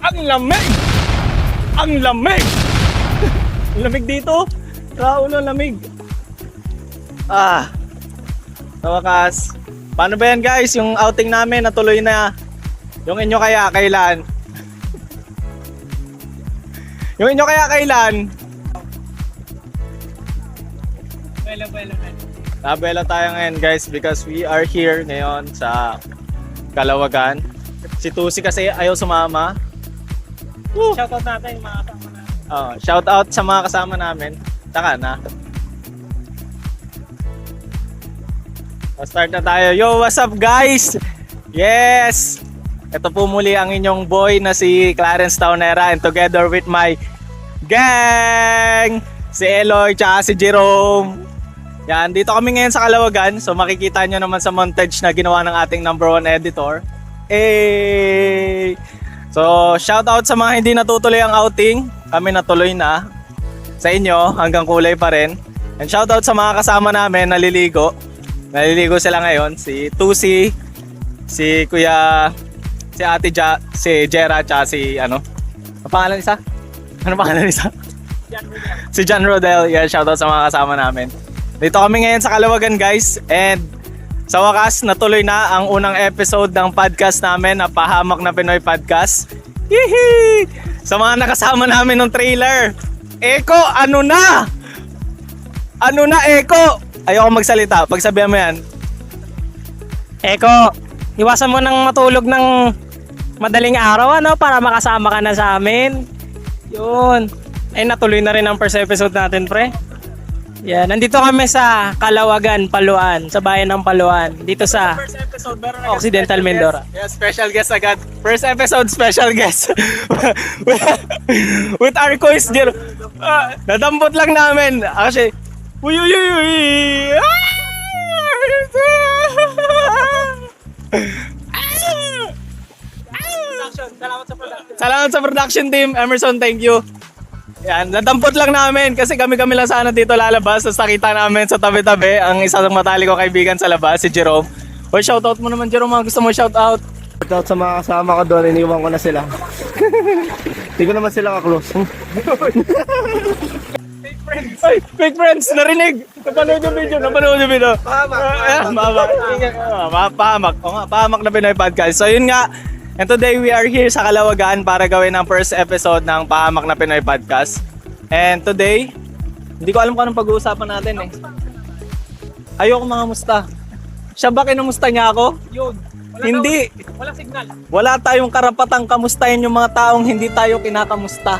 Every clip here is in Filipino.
Ang lamig! Ang lamig! Ang lamig dito. Raulo, lamig. Sa wakas. Paano ba yan guys? Yung outing namin natuloy na. Yung inyo kaya kailan? Yung inyo kaya kailan? Nabela tayo ngayon guys because we are here ngayon sa Kalawagan. Si Tusi kasi ayaw sumama. Shoutout natin yung mga kasama natin. Shout out sa mga kasama namin. Taka na. Start na tayo. Yo, what's up guys? Yes! Ito po muli ang inyong boy na si Clarence Taunera and together with my gang! Si Eloy tsaka si Jerome. Yan, dito kami ngayon sa Kalawagan. So makikita nyo naman sa montage na ginawa ng ating #1 editor. So shout out sa mga hindi natutuloy ang outing. Kami natuloy na. Sa inyo, hanggang kulay pa rin. And shout out sa mga kasama namin naliligo. Naliligo sila ngayon. Si Tusi, si Kuya, si Ate Ja, si Jera, tsaka si ano pangalan isa? Ano pangalan isa? Si John Rodel. Yeah, shout out sa mga kasama namin. Dito kami ngayon sa Kalawagan guys. And sa wakas, natuloy na ang unang episode ng podcast namin na Pahamak na Pinoy Podcast. Hihi! Sa mga nakasama namin ng trailer. Eko, ano na? Ano na, Eko? Ayoko magsalita. Pagsabihan mo yan. Eko, iwasan mo nang matulog ng madaling araw ano para makasama ka na sa amin. Yun. Natuloy na rin ang first episode natin, pre. Yan, nandito kami sa Kalawagan, Paluan, sa bayan ng Paluan, dito sa First episode, meron Occidental Mindoro. Yeah, special guest agad. First episode, special guest. With our quiz, nadampot lang namin. Actually, uy. Salamat sa production team. Emerson, thank you. Yan, nadampot lang namin kasi kami lang sana dito lalabas. Tapos nakita namin sa tabi-tabi ang isa ng matalik ko kaibigan sa labas, si Jerome. O, shoutout mo naman Jerome, mga gusto mo shoutout. Shoutout sa mga kasama ko doon, iniwan ko na sila. Hindi ko naman sila ka-close. Fake friends, narinig. Napanood yung video. Pahamak. Pahamak na Pinoy Podcast. So yun nga, and today we are here sa Kalawagan para gawin ang first episode ng Pahamak na Pinoy Podcast. And today, hindi ko alam kung anong pag-uusapan natin eh. Ayoko mga musta. Siya ba kinamusta niya ako? Yun. Hindi. Walang signal. Wala tayong karapatang kamustahin yung mga taong hindi tayo kinakamusta.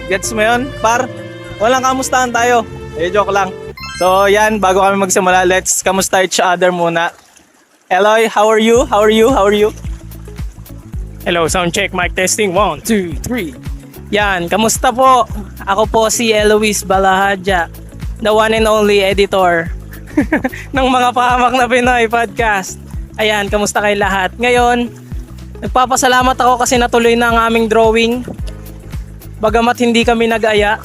Gets mo yun? Par, walang kamustahan tayo. Joke lang. So yan, bago kami magsimula, let's kamusta each other muna. Eloy, how are you? Hello, sound check, mic testing. 1, 2, 3. Yan, kamusta po? Ako po si Eloise Balahadja, the one and only editor ng mga Pahamak na Pinoy Podcast. Ayan, kamusta kayo lahat? Ngayon, nagpapasalamat ako kasi natuloy na ang aming drawing. Bagamat hindi kami nag-aya,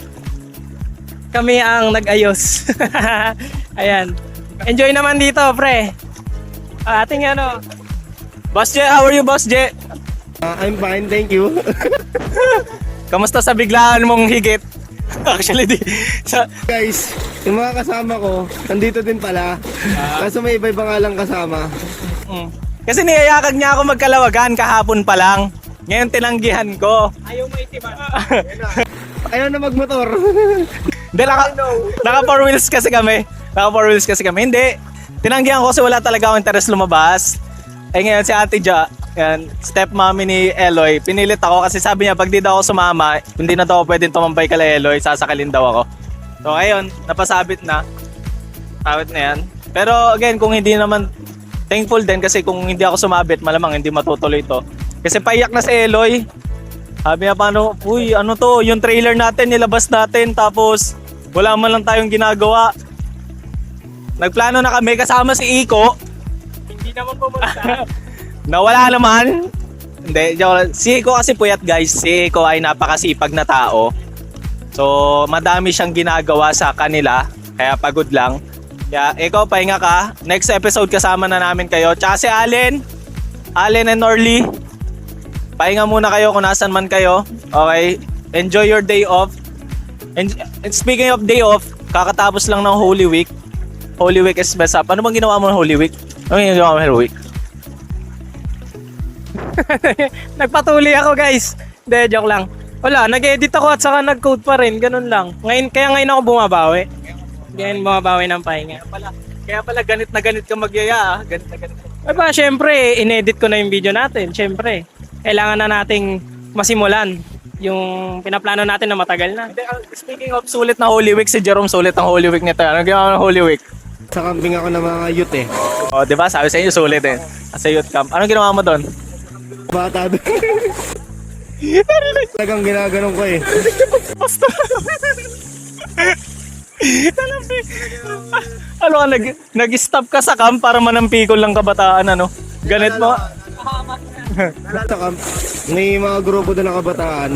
kami ang nag-ayos. Ayan. Enjoy naman dito, pre. Ating ano. Boss J, how are you, Boss J? I'm fine, thank you. Kamusta sa biglaan mong higit? Actually, Guys, yung mga kasama ko, nandito din pala. Kaso may iba-iba nga lang kasama. Kasi niyayakag niya ako magkalawagan kahapon pa lang. Ngayon tinanggihan ko. Ayaw mo itiman. Ayaw na magmotor. Hindi, naka 4 wheels kasi kami. Hindi. Tinanggihan ko kasi wala talaga akong interes lumabas. Ngayon si Ate Ja, yan, stepmommy ni Eloy, pinilit ako kasi sabi niya pag di daw ako sumama, hindi na daw ako pwedeng tumambay kala Eloy, sasakalin daw ako. So ngayon, napasabit na. Sabit na yan. Pero again, kung hindi naman, thankful din kasi kung hindi ako sumabit, malamang hindi matutuloy to. Kasi paiyak na si Eloy. Sabi niya paano, uy ano to, yung trailer natin nilabas natin tapos wala man lang tayong ginagawa. Nagplano na kami kasama si Iko. Hindi naman pumunta. Nawala naman. Hindi, si Iko kasi puyat guys. Si Iko ay napakasipag na tao. So madami siyang ginagawa sa kanila. Kaya pagod lang. Kaya ikaw pahinga ka. Next episode kasama na namin kayo. Tsaka si Allen and Orly. pahinga muna kayo kung nasan man kayo. Okay? Enjoy your day off. And speaking of day off, kakatapos lang ng Holy Week. Holy Week is best up. Ano bang ginawa mo ng Holy Week? Ano yung ginawa mo ng Holy Week? Nagpatuloy ako guys. Hindi, joke lang. Wala, nag-edit ako at saka nag-code pa rin. Ganun lang. Kaya ngayon ako bumabawi. Ngayon bumabawi ng pahinga. Kaya pala ganit na ganit ka magyaya. Ganit na ganit. Ay ba, syempre, inedit ko na yung video natin. Syempre, kailangan na nating masimulan yung pinaplano natin na matagal na. Speaking of sulit na Holy Week, si Jerome sulit ang Holy Week nito. Ano ginawa mo ng Holy Week? Sa camping ako ng mga youth eh. O, di ba? Sabi sa inyo sulit eh. Sa youth camp. Ano ginawa mo doon? Bata doon. Talagang ginaganon ko eh. Ano ka, nag-stop ka sa camp para manampikol lang kabataan, ano? Ganit mo? Sa camp, may mga grupo doon ng kabataan.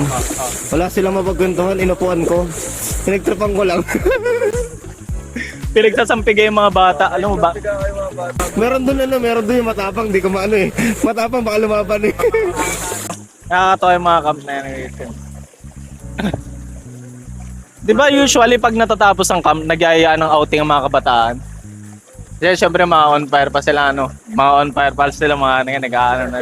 Wala silang mapagkwentuhan, inupuan ko. Pinagtripan ko lang. Pinagsasampigay yung mga bata. Alam mo ba? meron doon yung matapang, di ko maano eh. Matapang baka lumaban eh. Nakakatawa yung mga camp na yan. Di ba usually pag natatapos ang camp, nagyayaan ng outing ang mga kabataan? Kasi syempre mga on fire pa sila, ano? Mga on fire pa sila, mga ano yan, nag-aano na.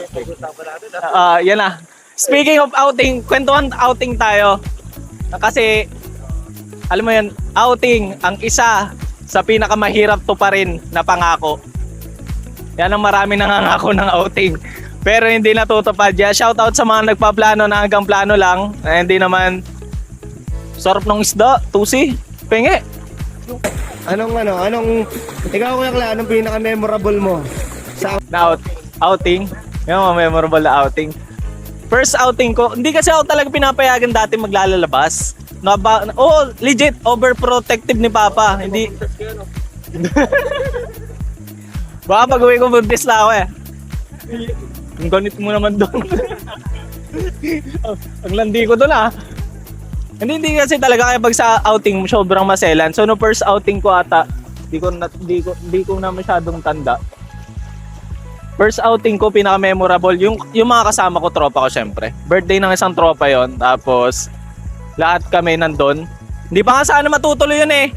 Yan na. Speaking of outing, kwentuhan outing tayo. Kasi, alam mo yan, outing, ang isa sa pinakamahirap to pa rin na pangako. Yan ang marami nangangako ng outing. Pero hindi natutupad. Yeah, shoutout sa mga nagpaplano na hanggang plano lang. Na hindi naman sarap ng isda, tusi, penge. Ikaw Kuya Kla, anong pinaka-memorable mo? Na outing. Yung mga memorable na outing. First outing ko, hindi kasi ako talaga pinapayagan dati maglalabas. Legit, overprotective ni Papa. Hindi. Baka pag-uwi ko, buntis na ako eh. Ang ganit mo naman doon. Ang landi ko doon ah. Hindi kasi talaga kaya pag sa outing sobrang maselan. So no first outing ko ata, di ko na masyadong tanda. First outing ko pinaka-memorable yung mga kasama ko, tropa ko syempre. Birthday ng isang tropa yon, tapos lahat kami nandun. Hindi pa nga sana matutuloy yun eh.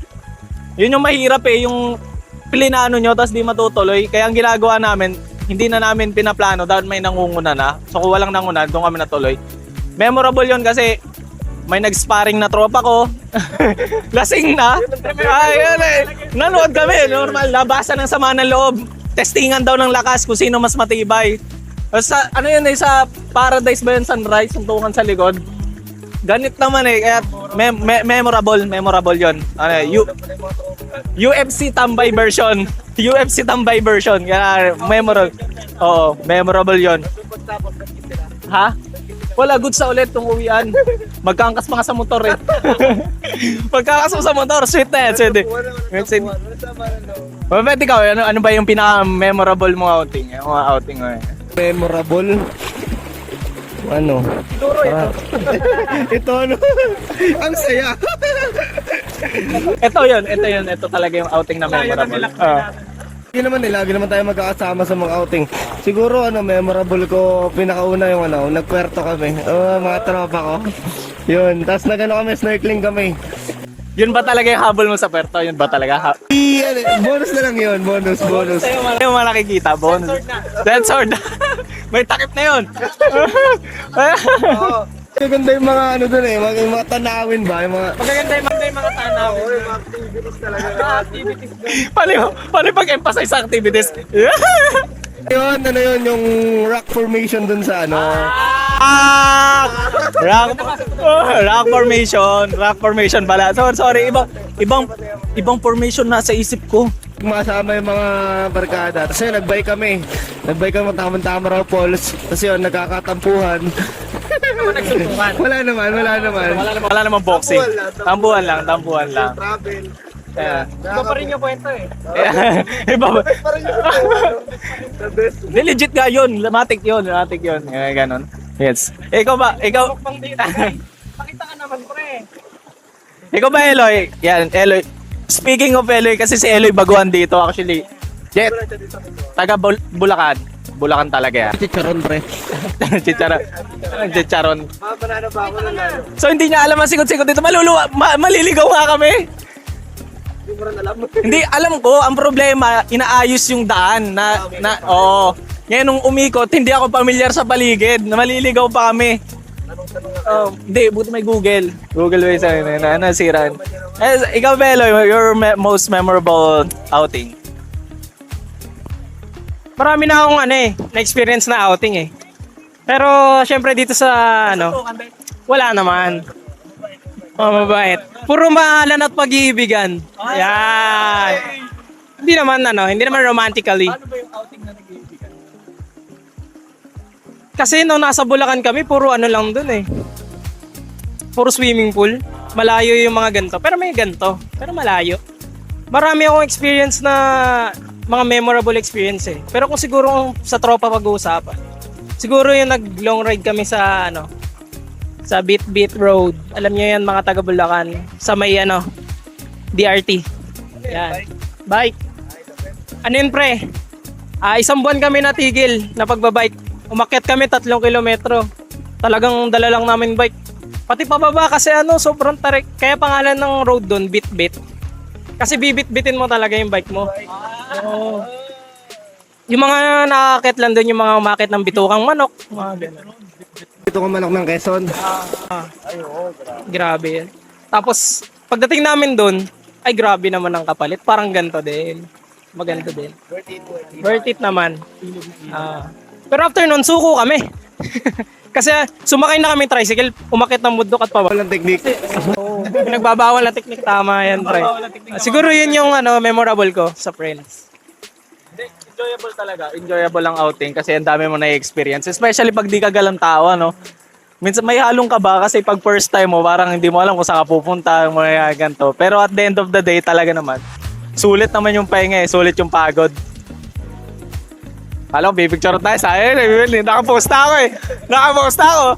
Yun yung mahirap eh, yung plinano nyo tapos di matutuloy. Kaya ang ginagawa namin, hindi na namin pinaplano dahil may nangunguna na. So kung walang nanguna, doon kami natuloy. Memorable yon kasi may nag-sparring na tropa ko. Lasing na. Ayun eh. Nanood kami. Normal. Labasan ng sama ng loob. Testingan daw ng lakas kung sino mas matibay. Sa, ano yun eh, sa Paradise ba yun, Sunrise, suntukan sa likod. Ganit naman eh. Kaya memorable yon. Ano, UFC tambay version. UFC tambay version. Kaya memorable. Oo, memorable yon. Ha? Wala, good sa ulit itong uwian. Magkangkas pa nga sa motor eh. Magkangkas pa sa motor, sweet na yan. Sweet. Mabait ikaw, ano ba yung pinaka-memorable mo outing? Yung mga outing mo eh. Memorable? Ano? Siguro ito. Ito ano? Ang saya! Ito talaga yung outing na memorable. Hindi naman lagi naman tayo magkakasama sa mga outing. Siguro memorable ko, pinakauna yung nagpuerto kami. Mga tropa ko. Yun, tapos kami, snorkeling kami. Yun ba talaga yung habol mo sa puerto? Yun ba talaga? Bonus na lang yun, bonus. Yung mga nakikita, bonus. Dead sword. May takip na yun. Maganda yung mga doon eh, yung mga tanawin ba? Magaganda yung mga tanawin. Oo, yung mga activities talaga. Activities doon. Paano pag-emphasize sa activities? Yun, yung rock formation dun sa Rock formation pala. Sorry, ibang formation na sa isip ko. Masama yung mga barkada. Tapos yun, nagbike kami tamang-tama raw Pauls. Tapos yun, nagkakatampuhan. Wala naman Boxing. Tampuhan lang. Travel. Iba pa rin yung kwento eh. Iba ba? Legit nga yun. Matik yun. Ganon. Yes. Ikaw ba? Pakita ka naman pre. Ikaw ba, Eloy? Yan, Eloy. Speaking of Eloy, kasi si Eloy baguhan dito actually. Jet, taga Bulacan. Bulacan talaga yan. Chicharon, pre. Chicharon. Chicharon. Banana ba ako na So hindi niya alam ang sigot-sigot dito. Maliligaw nga kami. Hindi mo rin alam. Hindi, alam ko, ang problema, inaayos yung daan oo. Ngayon, nung umikot, hindi ako pamilyar sa paligid. Maliligaw pa kami. Hindi, buti may Google. Google Waze, nasiraan. Ikaw, Belo, your most memorable outing? Marami na akong na-experience na outing eh. Pero syempre dito sa wala naman. Mabait. Puro mahalan at pag-iibigan. Yan. Hindi naman romantically. Ano ba yung outing na nag-iibigan? Kasi nung nasa Bulacan kami, puro lang dun eh. Puro swimming pool. Malayo yung mga ganito. Pero may ganito. Pero malayo. Marami akong experience na mga memorable experience eh. Pero kung siguro sa tropa pag-uusapan, siguro yung nag-long ride kami sa sa Beat Road. Alam niyo yan mga taga Bulacan. Sa may DRT. Yan. Bike. Ano yun pre? Isang buwan kami natigil na pagbabike. Umakyat kami 3 kilometro. Talagang dala lang namin bike. Pati pababa kasi sobrang tarik. Kaya pangalan ng road doon, Bit. Kasi bibit-bitin mo talaga yung bike mo. Oo. Yung mga nakakit lang doon, yung mga umakit ng bitukang manok. Mga ganun. Ito ko manok ng Quezon. Grabe yan. Tapos, pagdating namin doon, ay grabe naman ang kapalit. Parang ganito din. Maganda din. Worth it naman. Pero after nun, suko kami. Kasi sumakay na kami tricycle, umakit ng bundok at pababa. Walang technique. Nagbabawal na teknik, tama yan, pre. Siguro yun yung memorable ko sa friends. Enjoyable talaga. Enjoyable ang outing kasi ang dami mo na-experience. Especially pag di ka galang tao, Minsan may halong ka ba kasi pag first time mo, parang hindi mo alam kung saan ka pupunta, ganito. Pero at the end of the day, talaga naman, sulit naman yung pahinga eh, sulit yung pagod. Alam ko, bibigture tayo sa akin. Nakapost ako eh. Nakapost ako.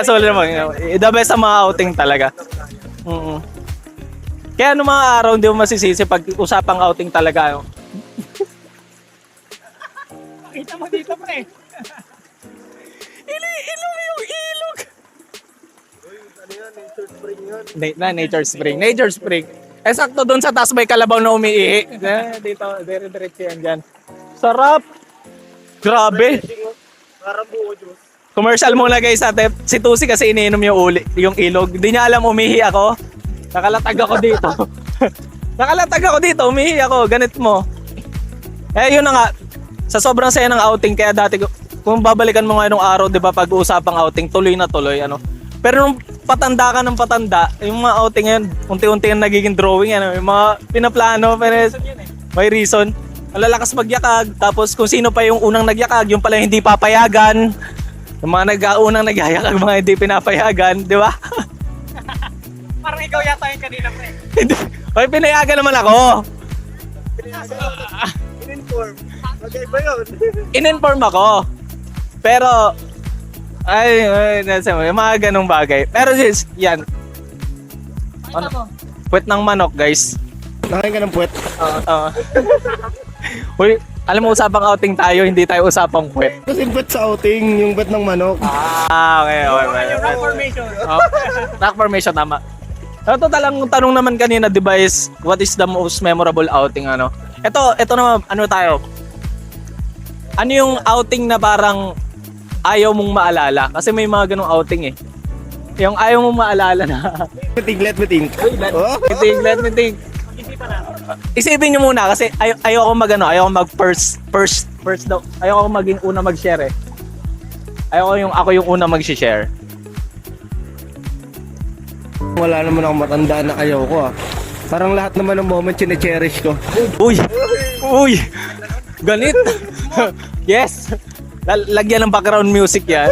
Sulit naman. The best sa mga outing talaga. Kaya ano mga araw, hindi mo masisisi pag usapang outing talaga. Kita mo dito, pre. Ilog yung ilog. Nature Spring. Nature Spring. Sakto doon sa taas may kalabaw na umiihi. Dito, dire-diretso yan dyan. Sarap. Grabe. Commercial muna guys ate. Si Tusi kasi iniinom yung ilog. Hindi niya alam umihi ako. Nakalatag ako dito. Nakalatag ako dito, umihi ako. Ganit mo. Yun na nga. Sa sobrang saya ng outing, kaya dati, kung babalikan mo nga nung araw, di ba, pag-uusapang outing, tuloy na tuloy, Pero nung patanda ka ng patanda, yung mga outing ngayon, unti-unti yung nagiging drawing, yung mga pinaplano, pero may reason. Malalakas magyakag, tapos kung sino pa yung unang nagyakag, yung pala hindi papayagan. Yung mga unang nagyayakag, mga hindi pinapayagan, di ba? Parang ikaw yata yung kanina, pre. Hindi. Ay, pinayagan naman ako. In-inform. Magkaiba yun. In-inform ako. Pero, yung mga ganong bagay. Pero yan. Puwet ng manok, guys. Nakain ka ng puwet. Uy, alam mo, usapang outing tayo, hindi tayo usapang puwet. Kasi yung puwet sa outing, yung puwet ng manok. Okay. Rock formation. Rock formation, tama. Ito talang tanong naman kanina, di ba, is what is the most memorable outing, Ito naman, tayo? Ano yung outing na parang ayaw mong maalala? Kasi may mga ganong outing eh. Yung ayaw mong maalala na. Let me think. Let me think. Isipin nyo muna kasi ayaw ako mag first daw. Ayaw ako maging una mag-share eh. Ako yung una mag-share. Wala naman akong matandaan na ayaw ko Parang lahat naman ng moment chine-cherish ko. Uy! Ganit! Yes! Lagyan ng background music yan.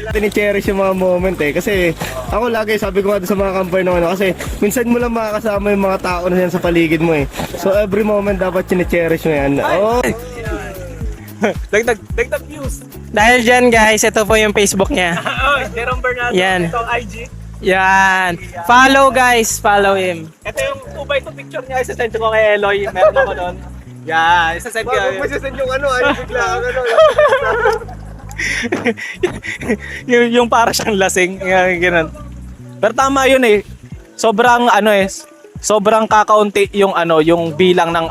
Chine-cherish yung mga moment Kasi ako lagi sabi ko nga sa mga kampay kasi minsan mo lang makakasama yung mga tao na yan sa paligid mo So every moment dapat chine-cherish mo yan. Dagdag views. Dahil dyan guys, ito po yung Facebook niya. Jerome Bernardo. Yan. Itong IG. Yan. Follow guys, follow him. Ito yung 2x2 picture niya. Isasend ko kay Eloy. Meron ako doon. Yeah, isa-send ko. Bago mo sisend yung ano, ay bigla ang ano. yung para siyang lasing, yung ganun. Pero tama yun eh. Sobrang ano eh, sobrang kakaunti yung ano, yung bilang ng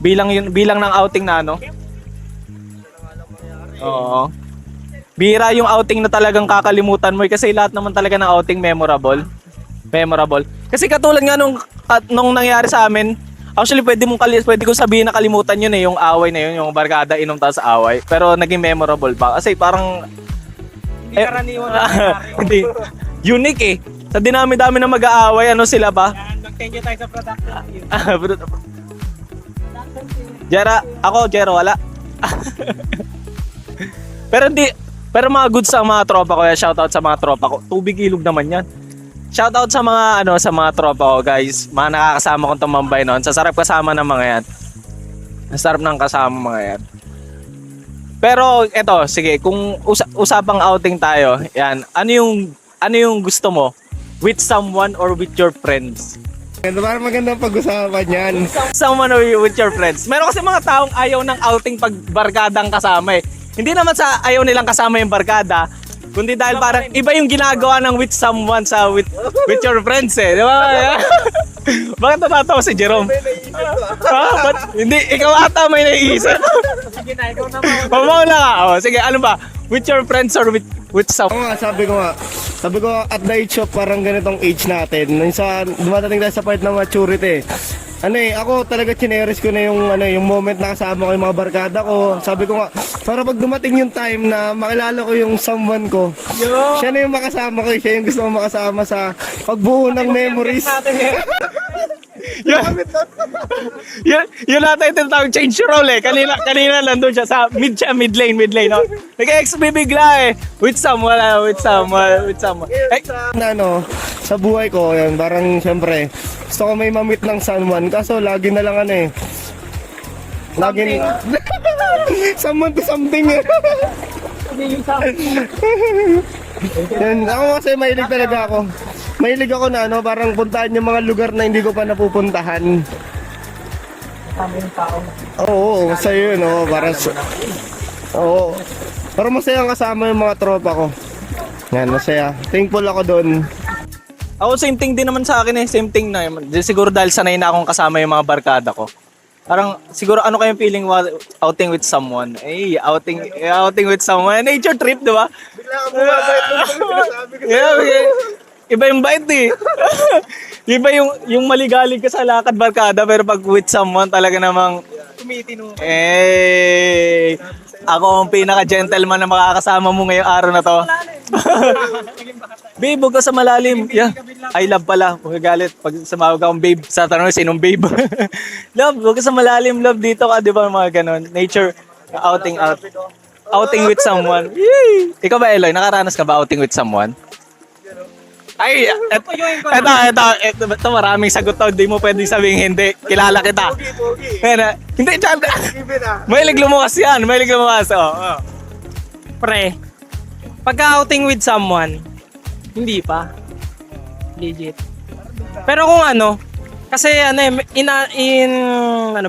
bilang ng outing na ano. Oo. Bira yung outing na talagang kakalimutan mo eh, kasi lahat naman talaga ng outing memorable. Kasi katulad nga nung nangyari sa amin, actually pwede kong sabihin na kalimutan yun eh, yung away na yun, yung barkada inom tayo sa away. Pero naging memorable pa kasi parang Hindi karaniwan na nangyari. hindi unique eh. Sa dinami-dami na mag-aaway, ano sila ba? Yan, mag-thank you tayo sa production. Jero, wala. Pero mga goods sa mga tropa ko, shoutout sa mga tropa ko. Tubig ilog naman yan. Shoutout sa mga tropa ko, guys. Mga nakakasama kong tumambay noon. Sasarap kasama ng mga yan. Sasarap ng kasama mga yan. Pero eto, sige, kung usapang outing tayo, yan. Ano yung gusto mo? With someone or with your friends? Parang magandang pag-usapan yan. Someone or with your friends. Meron kasi mga taong ayaw ng outing pag barkadang kasama eh. Hindi naman sa ayaw nilang kasama yung barkada, kundi dahil parang iba yung ginagawa ng with someone sa with your friends eh. Di ba? Bakit natatawa si Jerome? Hindi, ikaw ata may naiisip. Sige na, ikaw naman. Pamawala ka. Oh, sige, ano ba? With your friends or with someone? Oo nga, sabi ko at the age of parang ganitong age natin, dumadating tayo sa part ng maturity. Ako talaga chineris ko na yung moment na kasama ko yung mga barkada ko. Sabi ko nga, para pag dumating yung time na makilala ko yung someone ko, siya na yung makasama ko, siya yung gusto ko makasama sa pagbuo ng memories. Yun natin yung tinatawag change role eh. Kanina nandun siya sa mid lane. No? Nag-XB bigla eh. With someone. Eh, Sa buhay ko, yan, parang siyempre, gusto ko may mamit ng someone, kaso lagi na lang lagi someone to something eh. Yan, ako kasi mahilig talaga ako. Mahilig ako na parang puntahan yung mga lugar na hindi ko pa napupuntahan. Oo, masaya yun, para masaya kasama yung mga tropa ko. Yan, masaya. Thankful ako doon. Ako same thing din naman sa akin eh. Same thing na. Siguro dahil sanay na akong kasama yung mga barkada ko. Parang siguro ano kayong feeling outing with someone? Outing with someone. Nature trip, di ba? Bigla ka bumabait ng sinasabi ko. Yeah. Iba yung bait eh. Iba yung maligalig ka sa lakad barkada pero pag with someone talaga namang Tumitino. ako ang pinaka-gentleman na makakasama mo ngayong araw na to. Babe, huwag ka sa malalim. Yeah. I love pala. Huwag galit. Pag sumawag akong babe, sa tanong sinong babe? Love, huwag ka sa malalim. Love, dito ka. Di ba mga ganon? Nature, outing with someone. Yay! Ikaw ba, Eloy? Nakaranas ka ba outing with someone? Ay, ito maraming sagot to. Hindi mo pwedeng sabihin hindi. Kilala kita. Hindi, chan. Mahilig lumuwas yan. Oh. Pre, pagka-outing with someone, hindi pa. Legit. Pero kung kasi ano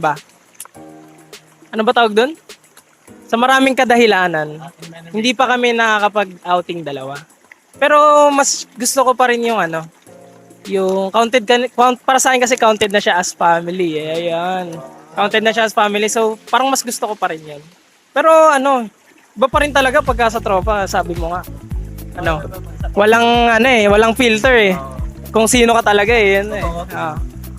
ba? Ano ba tawag doon? Sa maraming kadahilanan, hindi pa kami nakakapag-outing dalawa. Pero mas gusto ko pa rin yung yung para sa akin kasi counted na siya as family. Ayan. Counted na siya as family. So, parang mas gusto ko pa rin yun. Pero iba pa rin talaga pagka sa tropa, sabi mo nga. Walang filter eh. Kung sino ka talaga eh. Yan, eh.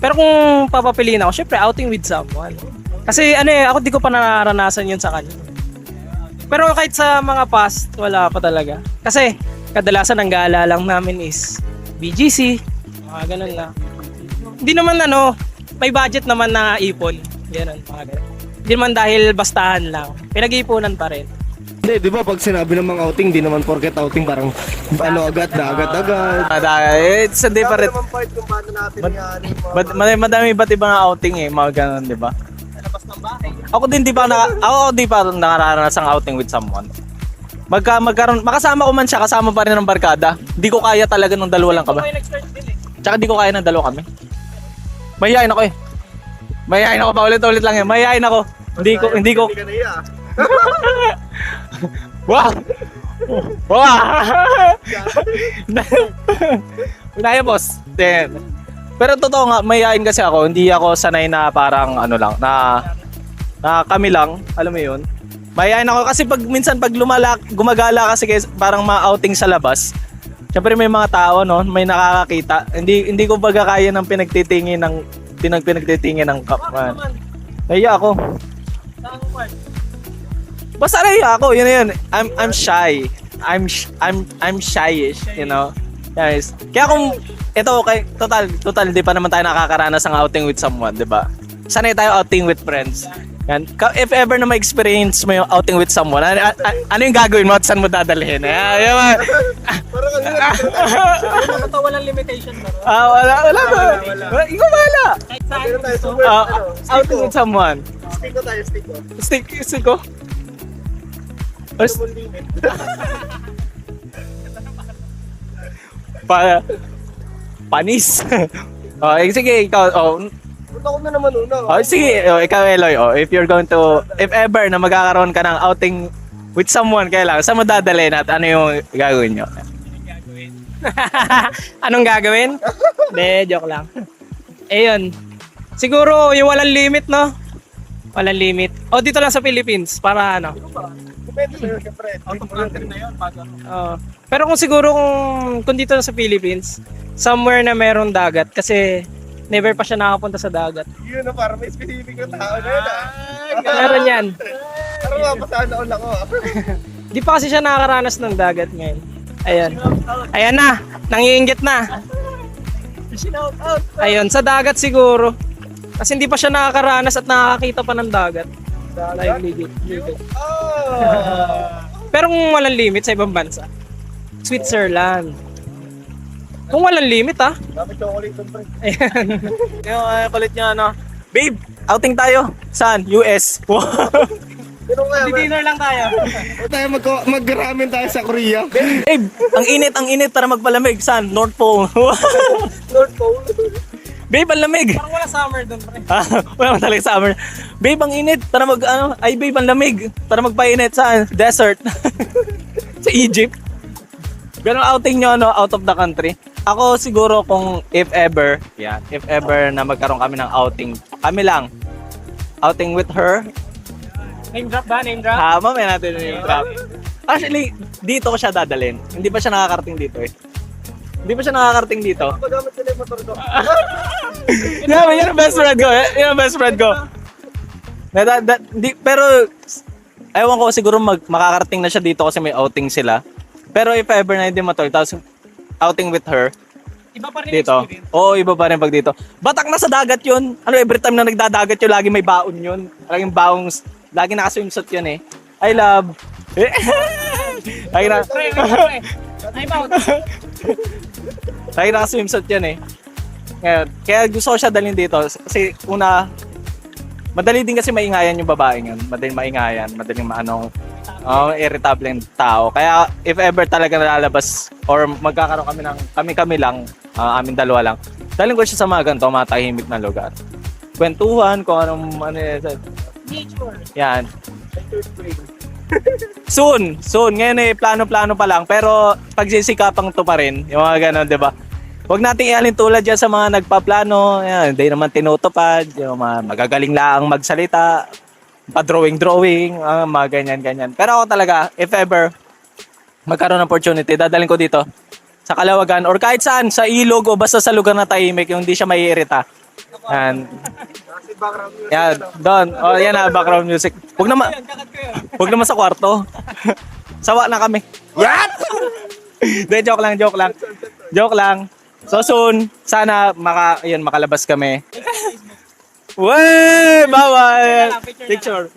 Pero kung papapiliin ako, syempre outing with someone. Kasi ako di ko pa nararanasan yun sa kanya. Pero kahit sa mga past, wala pa talaga. Kasi kadalasan ang gala lang namin is BGC, mga ganun na. Hindi naman may budget naman na ipon. Ganun, mga ganun. Hindi naman dahil bastahan lang. Pinag-iipunan pa rin. Hindi, di ba pag sinabi ng mga outing, di naman porket outing parang agad. It's a different. Naman part kung paano natin yan. Madami iba't ibang outing eh, mga ganon, di ba? Ako di pa nakaranas ng outing with someone. Makasama ko man siya, kasama pa rin ng barkada. Di ko kaya talaga ng dalawa lang kami. Tsaka di ko kaya ng dalawa kami. Mahihain ako eh. Mayayain ako, paulit-ulit lang yan. Mayayain ako. Hindi ko. Hindi ka naiya. Wow! Wow! Unaya, boss. Then, pero totoo nga, mayayain kasi ako. Hindi ako sanay na parang ano lang, na kami lang, alam mo yun. Mayayain ako kasi minsan pag gumagala kasi parang ma-outing sa labas. Siyempre may mga tao, no, may nakakakita. Hindi ko baga kaya ng pinagtitingin ng kapman. Naiya ako. Basta naiya ako, yun na yun. I'm shy. I'm shyish, you know. Guys, kaya kung ito total di pa naman tayo nakakaranas ng outing with someone, 'di ba? Sanay tayo outing with friends. Yan. If ever na ma-experience mo yung outing with someone, ano yung gagawin mo at saan mo dadalhin? Parang ano Ito walang limitation ba? wala ba? Ikaw bahala. Kahit saan Meron tayo gusto. super, Outing with someone. stick ko tayo, stick ko. Stick ko. Or Ano mo limit? panis. Sige, ikaw. Punta ko na naman una. Sige, ikaw Eloy, if you're going to, if ever na magkakaroon ka ng outing with someone, kailangan, saan mo dadalhin at ano yung gagawin nyo? Anong gagawin? Hindi, joke lang. Ayun. Siguro yung walang limit, no? Walang limit. O dito lang sa Philippines para ano. Depende sa'yo, syempre. Out of country na yun. Pero kung siguro kung dito lang sa Philippines, somewhere na merong dagat kasi never pa siya nakapunta sa dagat. Yun na, parang may specific na tao na yun Meron yan. Parang mapasaan all ako. Di pa kasi siya nakakaranas ng dagat ngayon. Ayan. Ayan na. Nangiinggit na. Ayun, sa dagat siguro. Kasi hindi pa siya nakakaranas at nakakakita pa ng dagat. Like legit. Pero kung walang limit sa ibang bansa, Switzerland. Kung walang limit Dami chocolate doon, pre. Ayan. Yung kulit niya, ano? Babe, outing tayo. Saan? US. Pero kaya, Dinner lang tayo. tayo mag-ramen tayo sa Korea. Babe, ang init para magpalamig. Saan? North Pole. North Pole. Babe, ang lamig. Parang wala summer doon, pre. Wala man talaga summer. Babe, ang init. Para babe, ang lamig. Para magpainit. Saan? Desert. Sa Egypt. Ganun outing nyo, no? Out of the country. Ako siguro kung if ever na magkaroon kami ng outing, kami lang. Outing with her. Name drop ba? Name drop? Mamaya natin yung drop. Actually, dito ko siya dadalhin. Hindi pa siya nakakarating dito eh. Hindi pa siya nakakarating dito. Magamit sila yung motor ko. Yan ang best friend ko. Yan ang best friend ko. Pero, ewan ko siguro makakarating na siya dito kasi may outing sila. Pero if ever na hindi matuloy, tapos outing with her, Iba pa rin dito. experience. Oo, iba pa rin pag dito. Batak na sa dagat yun. Ano, every time na nagdadagat yun, lagi may baon yun. Lagi naka-swimsuit yun eh. I love. Lagi na. Pre, pre. Time out. Lagi naka-swimsuit yun eh. Ngayon, kaya gusto ko siya dalhin dito. Kasi una, madali din kasi maingayan yung babaeng yun. Madaling maingayan, madaling irritable yung tao. Kaya if ever talaga nalalabas or magkakaroon kami ng kami lang, amin dalawa lang, dalhin ko siya sa mga ganito, mga tahimik na lugar. Kwentuhan, kung anong Nature. yan. Soon. Ngayon eh, plano-plano pa lang. Pero pagsisikapang to pa rin, yung mga ganon, di ba? Huwag nating ialin tulad yan sa mga nagpaplano. Yan, hindi naman tinutupad. Yung mga magagaling lang magsalita. Pa-drawing, mga ganyan. Pero ako talaga, if ever magkaroon ng opportunity, dadalhin ko dito sa Kalawagan or kahit saan, sa ilog o basta sa lugar na tahimik, yung hindi siya maiirita. Yan. Yan, doon. O, yan na, background music. Huwag naman sa kwarto. Sawa na kami. Yan! De, joke lang. So soon, sana makalabas kami. Wey! Bawal! Picture.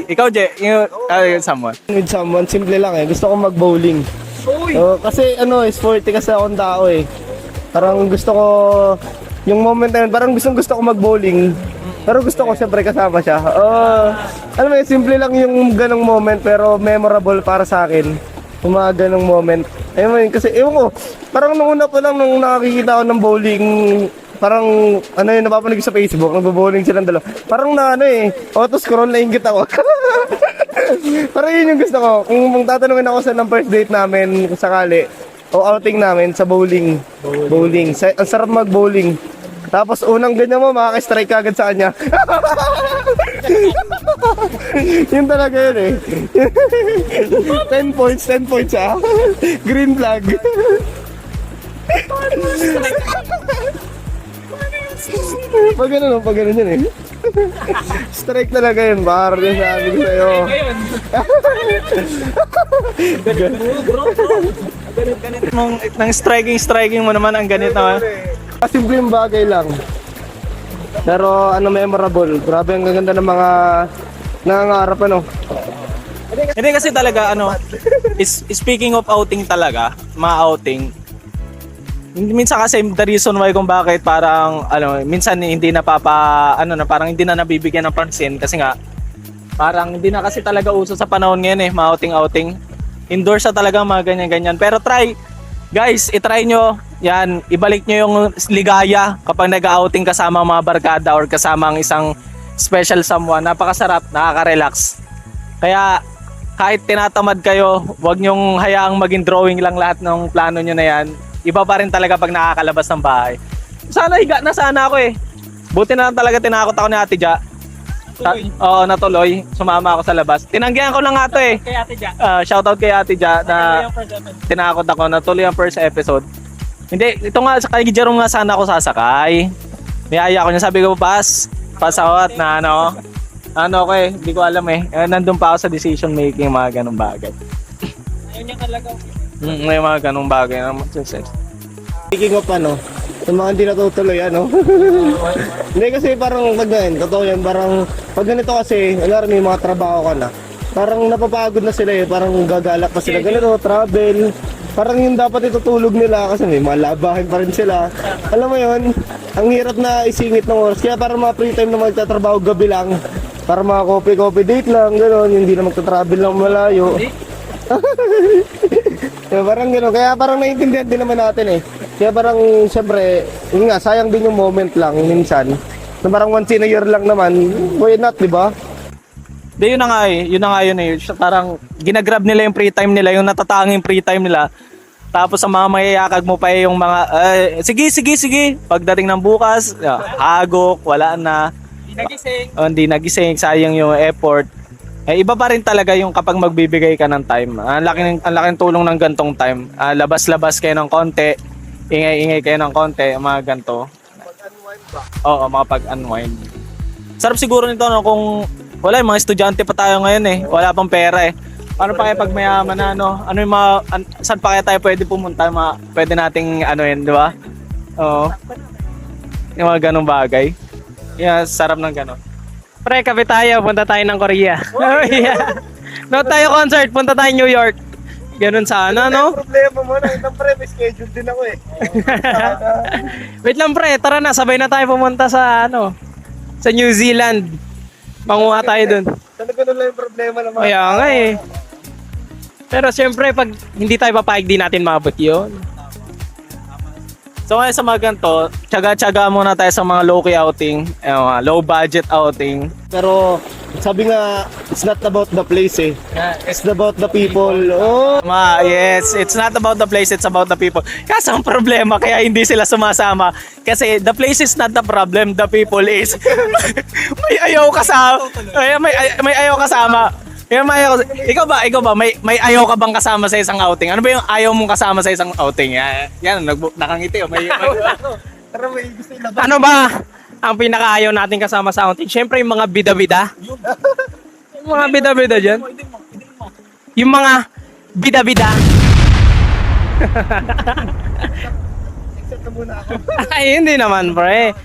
Ikaw, Je, yung someone. With someone, simple lang eh. Gusto ko mag-bowling. Kasi sporty kasi akong tao eh. Parang gusto ko, yung moment na yun, parang gusto ko mag-bowling. Pero gusto ko siyempre kasama siya. Alam mo, simple lang yung ganong moment pero memorable para sa akin. Yung mga ganong moment. Ayun mo yun, kasi ewan ko, parang nung una pa lang nung nakakikita ko ng bowling, parang ano yun, napapanig sa Facebook, nagbo-bowling silang dalawa. Parang na ano eh, auto-scroll na ingit ako. Parang yun yung gusto ko. Kung tatanungin ako sa ng first date namin, kung sakali, o outing namin sa bowling. Bowling. Ang sarap mag-bowling. Tapos unang ganyan mo, makaka-strike agad sa kanya. Yun talaga yun eh. 10 points ah. Green flag. Pag ganun yun eh. Strike talaga yun, bar. Yung sabi ko sa'yo. Nang striking mo naman ang ganito ha. Simpleng bagay lang. Pero ano, memorable. Grabe, ang gaganda ng mga nangangarap ano. Hindi kasi talaga speaking of outing talaga, mga outing. Minsan kasi the reason why kung bakit parang minsan hindi parang hindi na nabibigyan ng pansin kasi nga parang hindi na kasi talaga uso sa panahon ngayon eh, mga outing. Indoors sa talaga mga ganyan-ganyan. Pero guys, i-try nyo yan, ibalik nyo yung ligaya kapag nag-outing kasama mga barkada or kasama ang isang special someone. Napakasarap, nakaka-relax. Kaya kahit tinatamad kayo, huwag nyong hayaang maging drawing lang lahat ng plano nyo na yan. Iba pa rin talaga pag nakakalabas ng bahay. Sana higa na sana ako eh. Buti na lang talaga tinakot ako ni Ate Ja. Oo, natuloy. Sumama ako sa labas. Tinanggihan ko lang nga to eh. Kay Ate Ja. Shoutout kay Ate Ja na tinakot ako. Natuloy ang first episode. Hindi, ito nga, kay Jerome nga sana ako sasakay. Niyaya ko niya, sabi ko, pasawat na ako eh, hindi ko alam eh. Nandun pa ako sa decision making, mga ganung bagay. Ayun niya talaga. May mga ganung bagay na Speaking of yung mga hindi natutuloy Hindi kasi parang pag totoo yan, parang pag ganito kasi, may mga trabaho ka na. Parang napapagod na sila eh, parang gagalak pa sila ganito, travel. Parang yung dapat itutulog nila kasi may mga labahin pa rin sila. Alam mo yun, ang hirap na isingit ng oras. Kaya para mga free time na magtatrabaho gabi lang, para mga coffee date lang, gano'n, hindi na magta-travel lang malayo. Kaya parang gano'n, kaya parang naiintindihan din naman natin eh. Kaya parang siyempre, yun nga, sayang din yung moment lang minsan. Na parang once in a year lang naman, why not, di ba? Yun na nga yun eh. Parang ginagrab nila yung free time nila, yung natatanging free time nila. Tapos ang mga mayayakag mo pa yung mga, sige. Pagdating ng bukas, hagok, wala na. Hindi nagising, sayang yung effort. Iba pa rin talaga yung kapag magbibigay ka ng time. Ang laking tulong ng gantong time. Labas-labas kayo ng konti, ingay-ingay kayo ng konti, mga ganto. Mag-unwind ba? Oo, makapag-unwind. Sarap siguro nito kung wala, mga estudyante pa tayo ngayon eh. Wala pang pera eh. Paano pa kaya pag mayaman na ano yung mga, saan pa kaya tayo pwede pumunta, pwede nating di ba? Oo. Yung mga ganong bagay. Yeah, sarap ng ganon. Pre, kape tayo. Punta tayo ng Korea. No tayo concert. Punta tayo New York. Ganun sana, no? Problema mo na, ito pre, may schedule din ako eh. Wait lang pre, tara na. Sabay na tayo pumunta sa, sa New Zealand. Manguha tayo dun. Talaga lang yung problema naman. Kaya nga eh. Pero siyempre, pag hindi tayo papayag, di natin maabot yun. So ngayon sa mga ganito, tsaga-tsaga muna tayo sa mga low-key outing, low budget outing. Pero sabi nga, it's not about the place eh. It's about the people. Oh! Yes, it's not about the place, it's about the people. Kasi ang problema, kaya hindi sila sumasama. Kasi the place is not the problem, the people is. May ayaw kasama. May ayaw kasama. Ikaw ba, may ayaw ka bang kasama sa isang outing? Ano ba yung ayaw mong kasama sa isang outing? Yan, nakangiti. Tara, may gusto ilabas. Ano ba ang pinakaayaw natin kasama sa outing? Siyempre yung mga bida-bida. Yung mga bida-bida dyan. Yung mga bida-bida. Accept na muna ako. Ay, hindi naman, pre.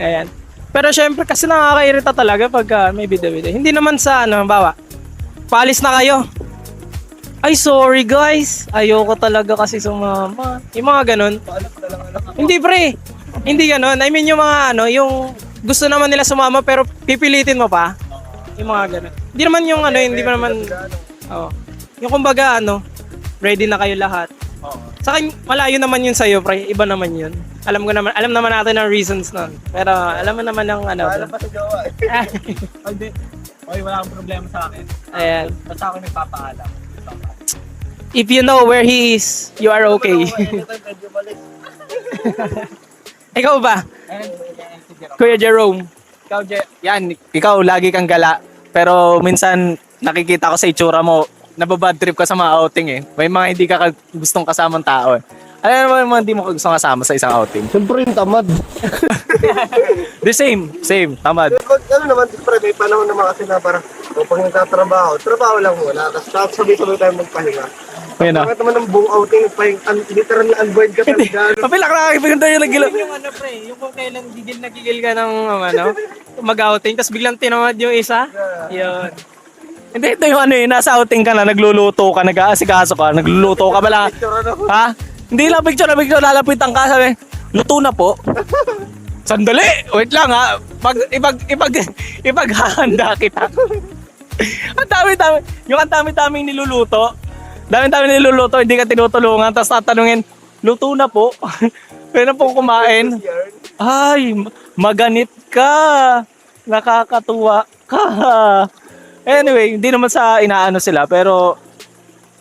Ayan. Pero syempre kasi nakakairita talaga pag may bida-bida. Hindi naman sa bawa. Paalis na kayo. Ay, sorry guys. Ayoko talaga kasi sumama. Yung mga ganun. Hindi pre. Hindi ganun. I mean yung mga yung gusto naman nila sumama pero pipilitin mo pa. Yung mga ganun. Hindi naman yung hindi pa naman yung kumbaga ready na kayo lahat. Oo. Sa akin, malayo naman yun sa'yo, pre. Iba naman yun. Alam naman natin ang reasons nun. Pero alam mo naman ang ano. Wala pa sa gawa eh. Hindi. Okay, wala akong problema sa akin. Ayan. Basta ako nagpapaalam. If you know where he is, you are okay. Ikaw ba? Kuya Jerome? Ikaw lagi kang gala. Pero minsan nakikita ko sa itsura mo, nababad trip ka sa mga outing eh. May mga hindi ka gustong kasamang tao eh. Ano naman hindi mo gustong kasama sa isang outing? Siyempre yung tamad. The same, tamad. Ano naman, siyempre may panahon naman kasi na parang pag nagtatrabaho, trabaho lang muna. Tapos sabay-sabay tayo magpahinga. Ayun na. Bakit naman ng buong outing, literal na unwind ka talaga. Papilak na kakibigyan tayo nagila. Yung ano, pre, yung kung kailan gigil ka ng ano, mag-outing, tapos biglang tinamad yung isa. Yun. Hindi, ito yung ano eh, nasa outing ka na, nagluluto ka, nag-aasikaso ka, nagluluto ka ba lang? Ha? Hindi lang picture, lalapitan ka, sabi, luto na po. Sandali, wait lang ha. Ipaghahanda kita. Ang dami-daming niluluto. Dami-dami niluluto, hindi ka tinutulungan, tapos tatanungin, luto na po. Pwede na po kumain. Ay, maganit ka. Nakakatuwa ka. Anyway, hindi naman sa inaano sila, pero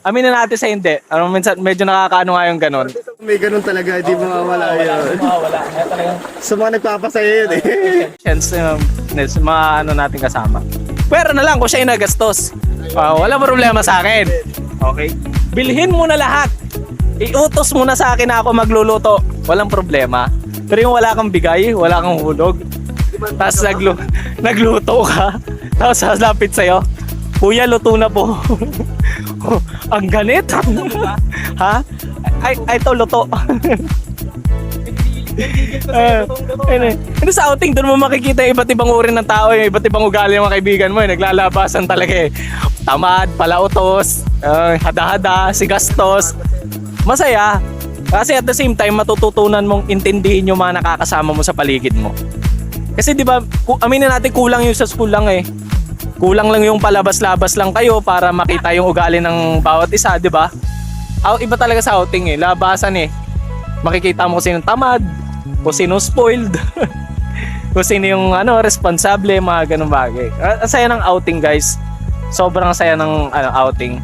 aminin natin sa hindi. Ano, minsan medyo nakakaano nga yung ganon. May ganun talaga, di mawawala yun. Wala. Kaya talagang Sa mga nagpapasaya yun eh. chance mga ano natin kasama. Pero na lang kung siya yung nagastos. Wala problema sa akin. Okay? Bilhin mo na lahat. Iutos mo na sa akin na ako magluluto. Walang problema. Pero yung wala kang bigay, wala kang hulog. Tapos nagluto ka. Tapos saslapit sa'yo, Kuya, luto na po. Ang ganit. Ha? Ay, ito, luto. Ano sa outing, doon mo makikita yung iba't ibang uri ng tao, yung iba't ibang ugali ng mga kaibigan mo, naglalabasan talaga eh. Tamad, palautos, hada-hada, sigastos. Masaya. Kasi at the same time, matututunan mong intindihin yung mga nakakasama mo sa paligid mo. Kasi di ba, aminin natin kulang yung sa school lang eh. Kulang lang yung palabas-labas lang kayo para makita yung ugali ng bawat isa, di ba? Iba talaga sa outing eh, labasan eh. Makikita mo kung sino tamad, kung sino spoiled, kung sino yung responsable, mga ganun bagay. Ang saya ng outing, guys. Sobrang saya ng outing.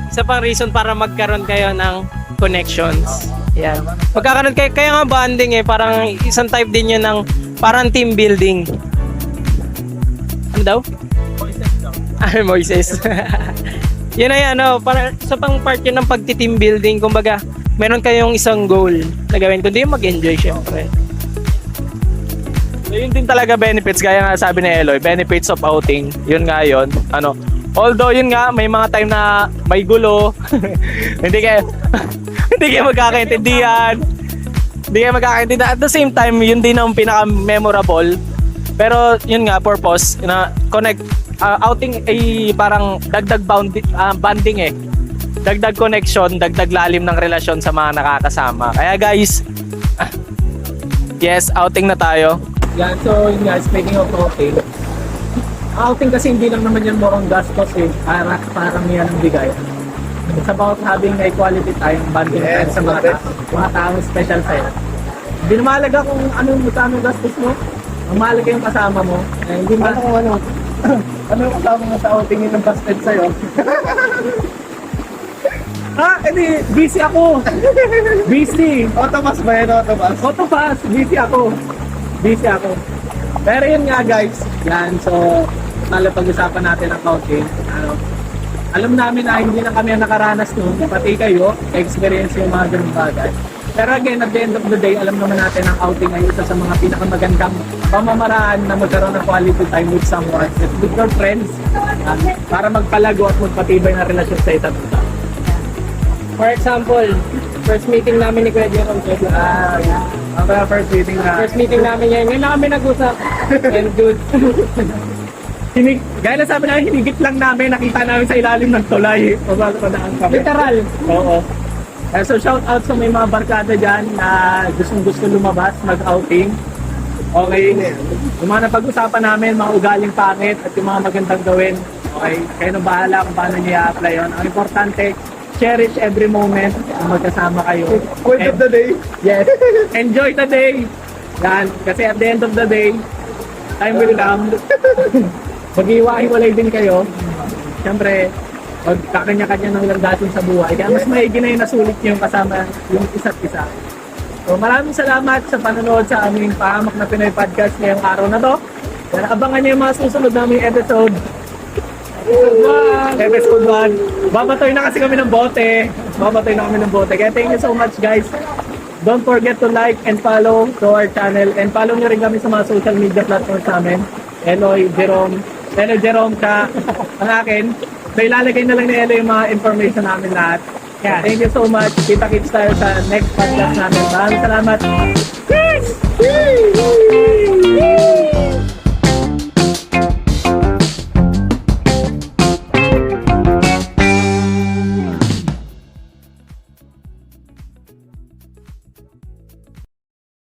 Isa pang reason para magkaroon kayo ng connections. Yan. Magkakaroon kayo, kaya nga bonding eh, parang isang type din yun ng parang team building. Ano daw? Moises. Yun na yan, para sa pang part yun ng pagti-team building, kumbaga, meron kayong isang goal na gawin, kundi yung mag-enjoy syempre. So, yun din talaga benefits, gaya nga sabi ni Eloy, benefits of outing, yun nga yun. Although yun nga, may mga time na may gulo, hindi kayo magkakaintindihan. At the same time, yun din ang pinaka-memorable. Pero yun nga, purpose, connect, outing ay parang dagdag bonding eh. Dagdag connection, dagdag lalim ng relasyon sa mga nakakasama. Kaya guys, yes, outing na tayo. Yan, so yun guys, speaking of outing kasi hindi lang naman yan mukhang gastos eh, parang yan ang bigay. It's about having a quality time, bonding time sa mga taong special sa'yo. Hindi na mahalaga kung anong gastos mo, ang mahalaga yung kasama mo. Hindi mahalaga ano yung kasama mo sa outing yung busted sa'yo. Edi, busy ako. Busy. Autopass ba yan? Autopass, busy ako. Pero yun nga guys, yan, so pag-usapan natin ang outing. Alam namin na hindi na kami ang nakaranas nun, pati kayo, experience yung mga ganung bagay. Pero again, at the end of the day, alam naman natin ang outing ay isa sa mga pinakamagandang pamamaraan na magkaroon ng quality time with someone, with your friends, para magpalago at magpatibay na relasyon sa isa't isa. For example, first meeting namin ni Kuya Jerome. First First meeting namin yan. Ngayon na kami nag-usap. And good. Gaya na sabi namin, hinigit lang namin, nakita namin sa ilalim ng tulay. Literal. Oo. So shout out sa may mga barkada dyan na gustong-gusto lumabas, mag-outing. Okay. Yung mga napag-usapan namin, mga ugaling pangit at yung mga magandang gawin. Okay? Kayo na bahala kung paano niyo i-apply yun. Ang importante, cherish every moment na magkasama kayo. Word of the day. Yes. Enjoy the day. Yan. Kasi at the end of the day, time will come. Mag-iwa-hiwalay din kayo. Siyempre, magkakanya-kanya ng landasin sa buhay. Kaya mas maigi na yung nasulit nyo yung kasama yung isa't isa. So maraming salamat sa panonood sa aming Pahamak na Pinoy Podcast ngayong araw na to. Kaya abangan nyo yung mga susunod naming episode. Episode 1. Babatoy na kasi kami ng bote. Kaya thank you so much guys. Don't forget to like and follow to our channel. And follow nyo rin kami sa mga social media platforms namin. Eloy Jerome ka ang akin. So ilalagay na lang ni Eloy yung mga information namin lahat. Yeah, thank you so much. Kita-kits tayo sa next podcast namin. Maraming salamat. Peace!